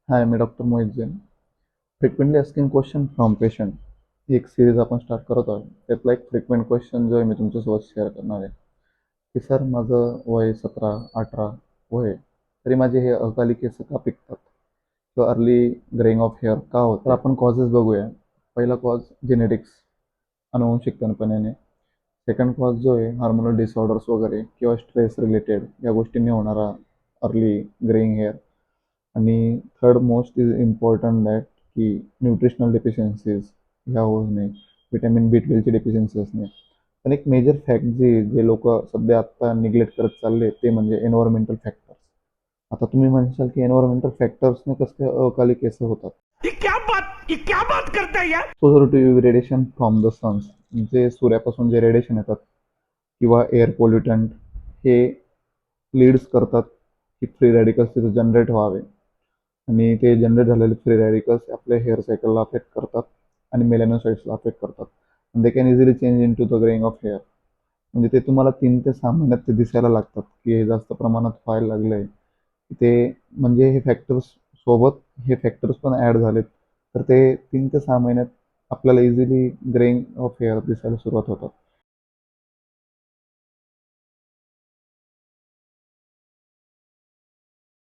हाय, मी doctor Mohit Jain. Frequently asking question from patient ही एक सिरीज आपण स्टार्ट करत आहोत. त्यातला एक फ्रिक्वेंट क्वेश्चन जो आहे मी तुमच्यासोबत शेअर करणार आहे की सर, माझं वय 17-18 वय आहे, तरी माझे हे अकाली केस का पिकतात किंवा अर्ली ग्रेइंग ऑफ हेअर का होतं. तर आपण कॉजेस बघूया. पहिला कॉज जेनेटिक्स, अनुवंशिकपणाने. सेकंड कॉज जो आहे हार्मोनल डिसऑर्डर्स वगैरे किंवा स्ट्रेस रिलेटेड या गोष्टींनी होणारा अर्ली ग्रेइंग हेअर. आणि third most is important that की न्यूट्रिशनल डेफिशियन्सीज ह्या होणे, विटॅमिन B12ची डेफिशियन्सी असणे. पण एक मेजर फॅक्ट जे लोक सध्या आत्ता निग्लेक्ट करत चालले ते म्हणजे एन्व्हायरमेंटल फॅक्टर्स. आता तुम्ही म्हणशाल की एन्व्हायरमेंटल फॅक्टर्सने कसं काय अकाली केस होतात. ये क्या बात करता है यार। Exposure radiation from the suns, जे सूर्यापासून जे रेडिएशन येतात किंवा एअर पोल्युटंट, हे लीड्स करतात की फ्री रॅडिकल्स तिथे जनरेट व्हावे. आणि ते जनरेट झालेले फ्री रॅडिकल्स आपल्या हेअर सायकलला अफेक्ट करतात आणि मेलॅनोसाइट्सला अफेक्ट करतात. They can easily change in to the greying of hair. म्हणजे ते तुम्हाला 3 ते 6 महिन्यात ते दिसायला लागतात की हे जास्त प्रमाणात व्हायला लागलं आहे. ते म्हणजे हे फॅक्टर्स सोबत हे फॅक्टर्स पण ॲड झालेत, तर ते 3 ते 6 महिन्यात आपल्याला इझिली ग्रेइंग ऑफ हेअर दिसायला सुरुवात होतात.